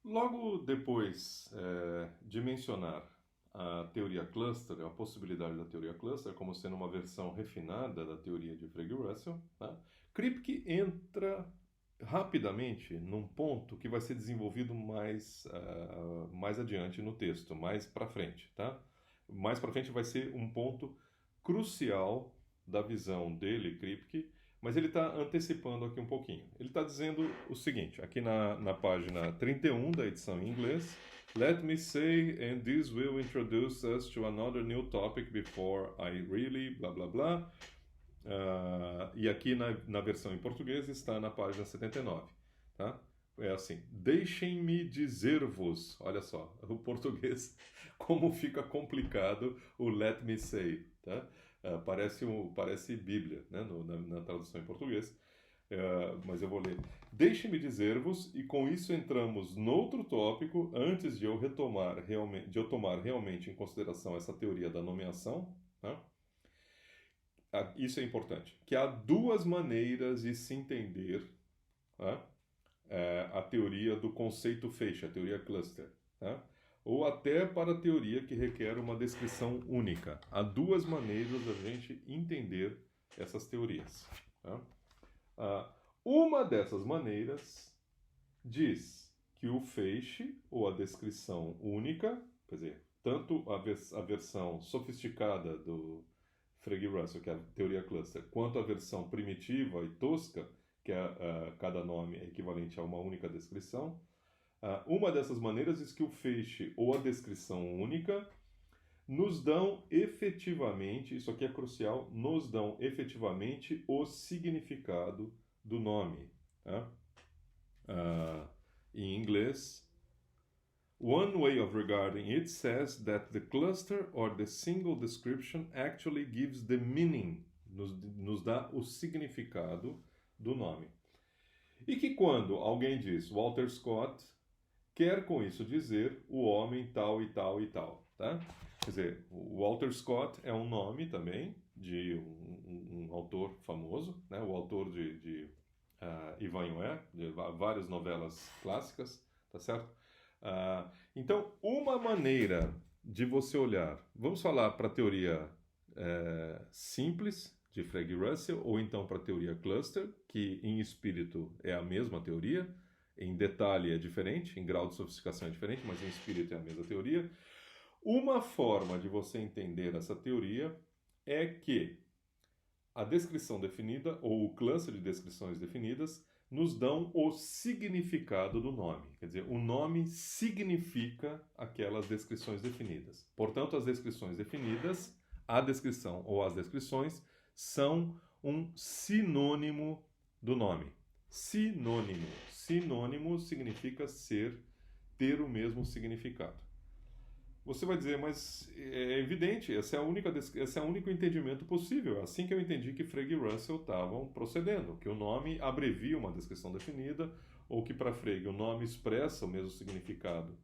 Logo depois de mencionar a teoria cluster, a possibilidade da teoria cluster como sendo uma versão refinada da teoria de Frege e Russell, tá? Kripke entra rapidamente num ponto que vai ser desenvolvido mais adiante no texto, mais para frente, tá? Mais para frente vai ser um ponto crucial da visão dele, Kripke, mas ele está antecipando aqui um pouquinho. Ele está dizendo o seguinte, aqui na página 31 da edição em inglês: Let me say, and this will introduce us to another new topic before I really, blá blá blá. E aqui na versão em português está na página 79, tá? É assim, deixem-me dizer-vos, olha só, o português, como fica complicado o let me say, tá? Parece Bíblia, né, na tradução em português, mas eu vou ler. Deixem-me dizer-vos, e com isso entramos noutro tópico, antes de eu tomar realmente em consideração essa teoria da nomeação, tá? Isso é importante, que há duas maneiras de se entender, tá? A teoria do conceito feixe, a teoria cluster, tá? Ou até para a teoria que requer uma descrição única. Há duas maneiras da gente entender essas teorias. Tá? Uma dessas maneiras diz que o feixe, ou a descrição única, quer dizer, tanto a versão sofisticada do Frege e Russell, que é a teoria cluster, quanto a versão primitiva e tosca, que cada nome é equivalente a uma única descrição. Uma dessas maneiras diz que o feixe ou a descrição única nos dão efetivamente, isso aqui é crucial, nos dão efetivamente o significado do nome. Tá? Em inglês, one way of regarding it says that the cluster or the single description actually gives the meaning, nos dá o significado do nome. E que quando alguém diz Walter Scott, quer com isso dizer o homem tal e tal e tal, tá? Quer dizer, o Walter Scott é um nome também de um autor famoso, né? O autor de Ivanhoe, de várias novelas clássicas, tá certo? Então, uma maneira de você olhar, vamos falar para a teoria simples de Frege e Russell, ou então para a teoria cluster, que em espírito é a mesma teoria, em detalhe é diferente, em grau de sofisticação é diferente, mas em espírito é a mesma teoria. Uma forma de você entender essa teoria é que a descrição definida, ou o cluster de descrições definidas, nos dão o significado do nome. Quer dizer, o nome significa aquelas descrições definidas. Portanto, as descrições definidas, a descrição ou as descrições, são um sinônimo do nome. Sinônimo. Sinônimo significa ter o mesmo significado. Você vai dizer, mas é evidente, esse é o único entendimento possível. É assim que eu entendi que Frege e Russell estavam procedendo, que o nome abrevia uma descrição definida, ou que para Frege o nome expressa o mesmo significado,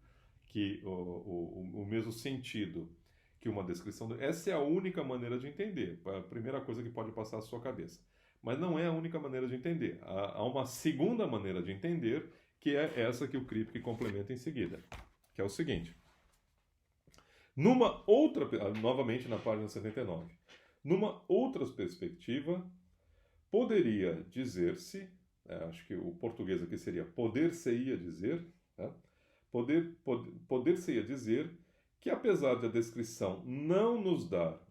que o mesmo sentido que uma descrição. Essa é a única maneira de entender, a primeira coisa que pode passar à sua cabeça. Mas não é a única maneira de entender. Há uma segunda maneira de entender, que é essa que o Kripke complementa em seguida, que é o seguinte. Numa outra, novamente na página 79, numa outra perspectiva, poderia dizer-se, acho que o português aqui seria poder-se-ia dizer, tá? Poder-se-ia dizer que apesar de a descrição não nos dar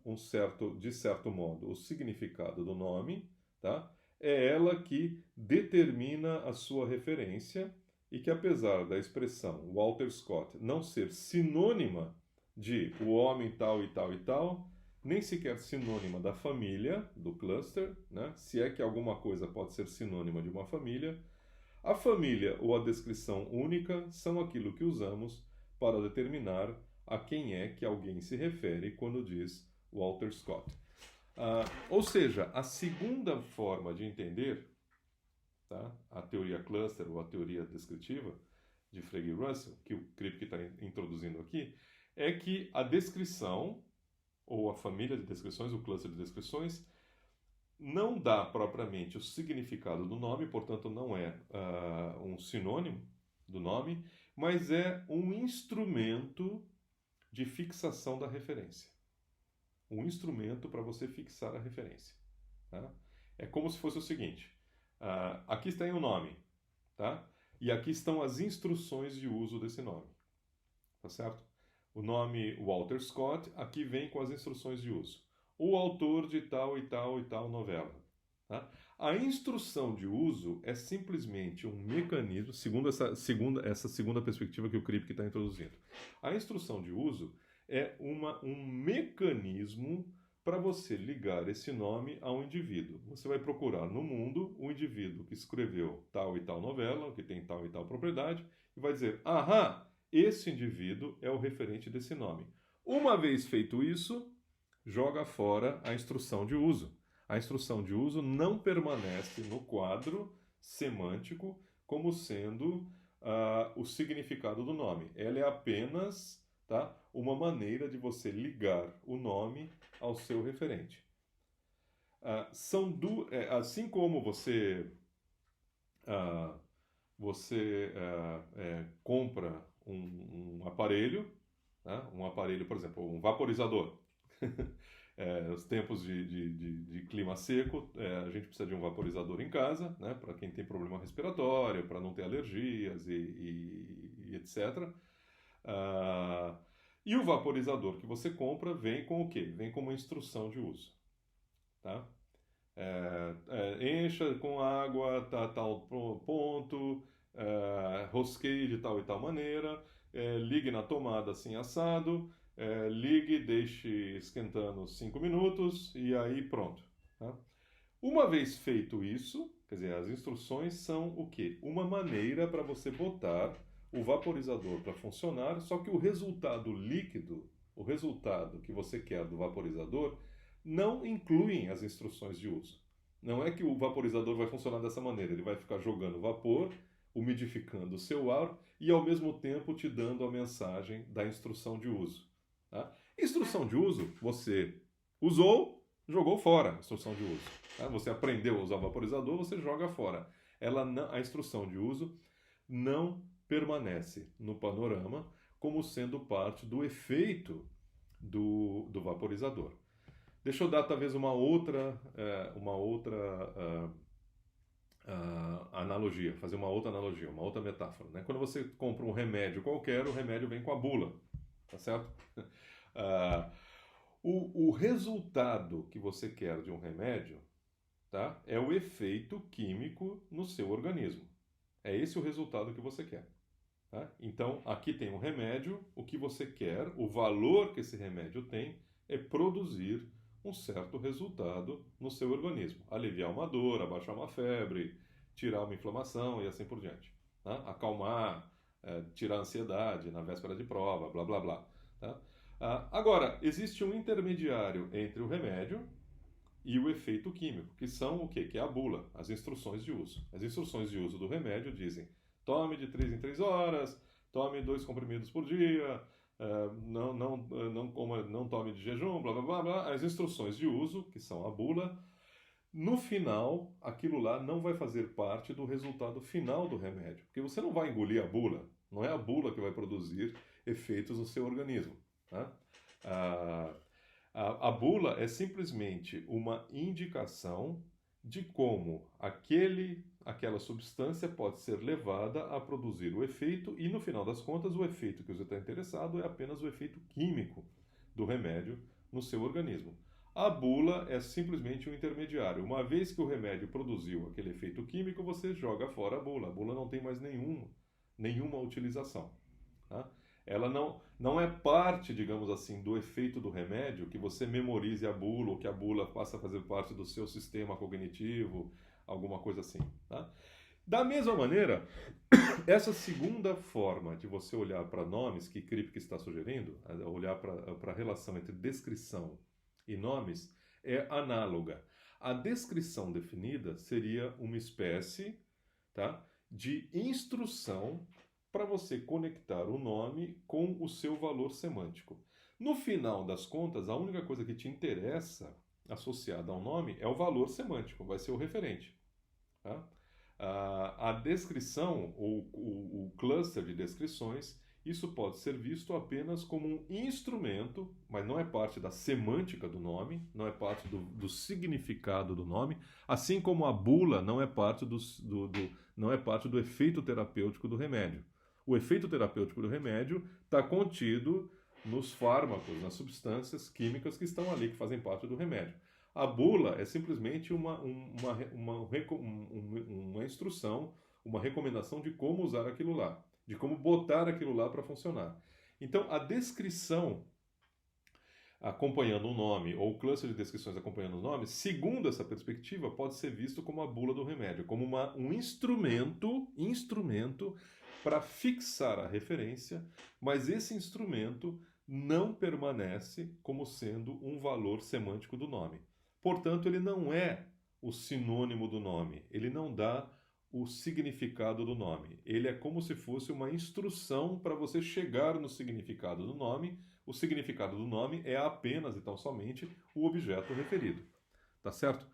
de certo modo, o significado do nome, tá? É ela que determina a sua referência e que apesar da expressão Walter Scott não ser sinônima de o homem tal e tal e tal, nem sequer sinônima da família, do cluster, né? Se é que alguma coisa pode ser sinônima de uma família, a família ou a descrição única são aquilo que usamos para determinar a quem é que alguém se refere quando diz Walter Scott. Ou seja, a segunda forma de entender, tá, a teoria cluster ou a teoria descritiva de Frege e Russell, que o Kripke está introduzindo aqui, é que a descrição, ou a família de descrições, o cluster de descrições, não dá propriamente o significado do nome, portanto não é um sinônimo do nome, mas é um instrumento de fixação da referência. Um instrumento para você fixar a referência. Tá? É como se fosse o seguinte, aqui está o nome, tá? E aqui estão as instruções de uso desse nome, tá certo? O nome Walter Scott, aqui vem com as instruções de uso. O autor de tal e tal e tal novela. Tá? A instrução de uso é simplesmente um mecanismo, segundo essa segunda perspectiva que o Kripke está introduzindo. A instrução de uso é um mecanismo para você ligar esse nome a um indivíduo. Você vai procurar no mundo o indivíduo que escreveu tal e tal novela, que tem tal e tal propriedade, e vai dizer, aham, esse indivíduo é o referente desse nome. Uma vez feito isso, joga fora a instrução de uso. A instrução de uso não permanece no quadro semântico como sendo o significado do nome. Ela é apenas, tá, uma maneira de você ligar o nome ao seu referente. Assim como você compra um aparelho, né? Um aparelho, por exemplo, um vaporizador. Os tempos de clima seco, a gente precisa de um vaporizador em casa, né? Para quem tem problema respiratório, para não ter alergias e etc. E o vaporizador que você compra vem com o quê? Vem com uma instrução de uso. Tá? Encha com água a tal ponto, rosqueie de tal e tal maneira, ligue na tomada assim assado, ligue, deixe esquentando 5 minutos e aí pronto. Tá? Uma vez feito isso, quer dizer, as instruções são o quê? Uma maneira para você botar o vaporizador para funcionar, só que o resultado líquido, o resultado que você quer do vaporizador, não incluem as instruções de uso. Não é que o vaporizador vai funcionar dessa maneira, ele vai ficar jogando vapor, umidificando o seu ar e ao mesmo tempo te dando a mensagem da instrução de uso. Tá? Instrução de uso, você usou, jogou fora a instrução de uso. Tá? Você aprendeu a usar o vaporizador, você joga fora. A instrução de uso não permanece no panorama como sendo parte do efeito do vaporizador. Deixa eu dar talvez uma outra analogia, fazer uma outra analogia, uma outra metáfora. Né? Quando você compra um remédio qualquer, o remédio vem com a bula, tá certo? O resultado que você quer de um remédio, tá? É o efeito químico no seu organismo. É esse o resultado que você quer. Tá? Então, aqui tem um remédio, o que você quer, o valor que esse remédio tem é produzir um certo resultado no seu organismo. Aliviar uma dor, abaixar uma febre, tirar uma inflamação e assim por diante. Tá? Acalmar, tirar a ansiedade na véspera de prova, blá blá blá. Tá? Agora, existe um intermediário entre o remédio e o efeito químico, que são o quê? Que é a bula, as instruções de uso. As instruções de uso do remédio dizem: tome de 3 em 3 horas, tome 2 comprimidos por dia, não tome de jejum, blá blá blá blá. As instruções de uso, que são a bula, no final, aquilo lá não vai fazer parte do resultado final do remédio, porque você não vai engolir a bula, não é a bula que vai produzir efeitos no seu organismo. Tá? A bula é simplesmente uma indicação de como aquela substância pode ser levada a produzir o efeito e, no final das contas, o efeito que você está interessado é apenas o efeito químico do remédio no seu organismo. A bula é simplesmente um intermediário. Uma vez que o remédio produziu aquele efeito químico, você joga fora a bula. A bula não tem mais nenhuma utilização. Tá? Ela não é parte, digamos assim, do efeito do remédio, que você memorize a bula ou que a bula passe a fazer parte do seu sistema cognitivo, alguma coisa assim. Tá? Da mesma maneira, essa segunda forma de você olhar para nomes que Kripke está sugerindo, olhar para a relação entre descrição e nomes, é análoga. A descrição definida seria uma espécie, tá, de instrução para você conectar o nome com o seu valor semântico. No final das contas, a única coisa que te interessa associada ao nome é o valor semântico, vai ser o referente. Tá? A descrição, ou o cluster de descrições, isso pode ser visto apenas como um instrumento, mas não é parte da semântica do nome, não é parte do significado do nome, assim como a bula não é parte não é parte do efeito terapêutico do remédio. O efeito terapêutico do remédio está contido nos fármacos, nas substâncias químicas que estão ali, que fazem parte do remédio. A bula é simplesmente uma instrução, uma recomendação de como usar aquilo lá, de como botar aquilo lá para funcionar. Então, a descrição acompanhando o nome, ou o cluster de descrições acompanhando o nome, segundo essa perspectiva, pode ser visto como a bula do remédio, como um instrumento para fixar a referência, mas esse instrumento não permanece como sendo um valor semântico do nome. Portanto, ele não é o sinônimo do nome, ele não dá o significado do nome. Ele é como se fosse uma instrução para você chegar no significado do nome. O significado do nome é apenas e tão somente o objeto referido. Tá certo?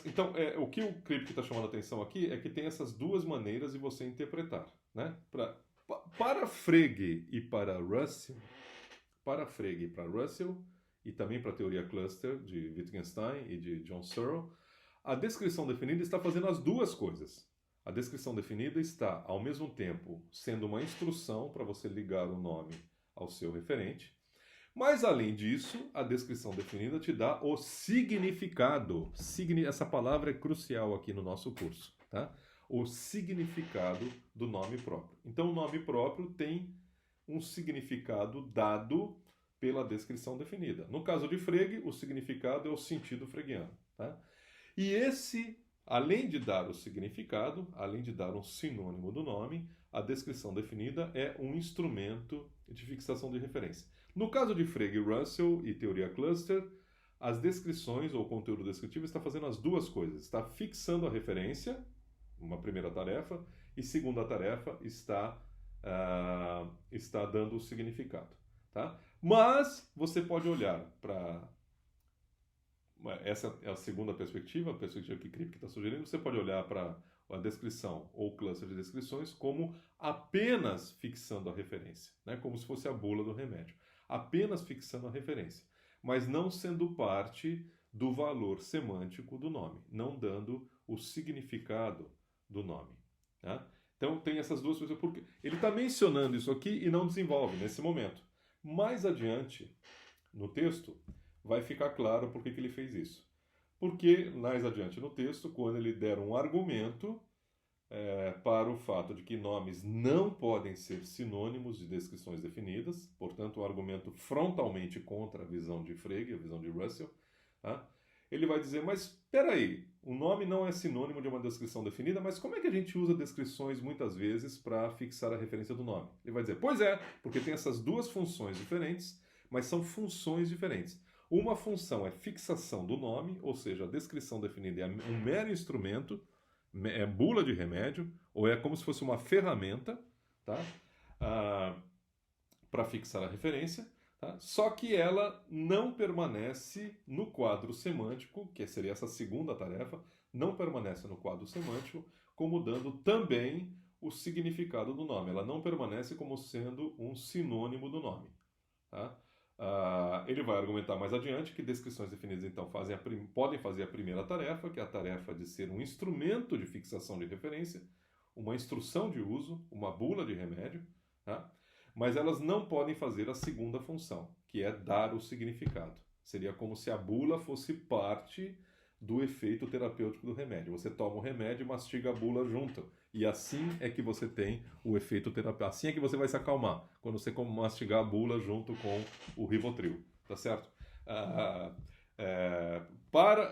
Então, o que o Kripke está chamando a atenção aqui é que tem essas duas maneiras de você interpretar. Né? Para Frege e para Russell, e também para a teoria cluster de Wittgenstein e de John Searle, a descrição definida está fazendo as duas coisas. A descrição definida está, ao mesmo tempo, sendo uma instrução para você ligar o nome ao seu referente, mas, além disso, a descrição definida te dá o significado. Essa palavra é crucial aqui no nosso curso, tá? O significado do nome próprio. Então, o nome próprio tem um significado dado pela descrição definida. No caso de Frege, o significado é o sentido freguiano, tá? E esse, além de dar o significado, além de dar um sinônimo do nome, a descrição definida é um instrumento de fixação de referência. No caso de Frege, Russell e teoria cluster, as descrições ou conteúdo descritivo está fazendo as duas coisas. Está fixando a referência, uma primeira tarefa, e segunda tarefa está dando o significado. Tá? Mas você pode olhar para... Essa é a segunda perspectiva, a perspectiva que Kripke está sugerindo. Você pode olhar para a descrição ou cluster de descrições como apenas fixando a referência, né? Como se fosse a bula do remédio. Apenas fixando a referência, mas não sendo parte do valor semântico do nome, não dando o significado do nome. Tá? Então tem essas duas coisas. Porque ele está mencionando isso aqui e não desenvolve nesse momento. Mais adiante, no texto, vai ficar claro por que ele fez isso. Porque, mais adiante no texto, quando ele der um argumento para o fato de que nomes não podem ser sinônimos de descrições definidas, portanto, um argumento frontalmente contra a visão de Frege, a visão de Russell, tá? Ele vai dizer, mas espera aí, o nome não é sinônimo de uma descrição definida, mas como é que a gente usa descrições muitas vezes para fixar a referência do nome? Ele vai dizer, pois é, porque tem essas duas funções diferentes, mas são funções diferentes. Uma função é fixação do nome, ou seja, a descrição definida é um mero instrumento, é bula de remédio, ou é como se fosse uma ferramenta, tá? Para fixar a referência, tá? Só que ela não permanece no quadro semântico, que seria essa segunda tarefa, não permanece no quadro semântico, como dando também o significado do nome. Ela não permanece como sendo um sinônimo do nome. Tá? Ele vai argumentar mais adiante que descrições definidas então podem fazer a primeira tarefa, que é a tarefa de ser um instrumento de fixação de referência, uma instrução de uso, uma bula de remédio, tá? Mas elas não podem fazer a segunda função, que é dar o significado. Seria como se a bula fosse parte do efeito terapêutico do remédio. Você toma o remédio e mastiga a bula junto. E assim é que você tem o efeito terapêutico. Assim é que você vai se acalmar, quando você mastigar a bula junto com o Rivotril. Tá certo?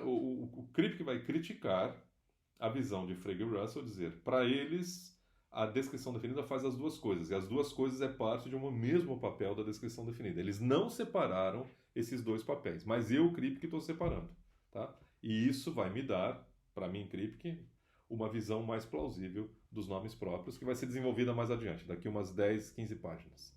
O Kripke vai criticar a visão de Frege e Russell, dizer, para eles, a descrição definida faz as duas coisas. E as duas coisas é parte de um mesmo papel da descrição definida. Eles não separaram esses dois papéis. Mas eu, Kripke, estou separando. Tá? E isso vai me dar, para mim, Kripke, uma visão mais plausível dos nomes próprios, que vai ser desenvolvida mais adiante, daqui umas 10, 15 páginas.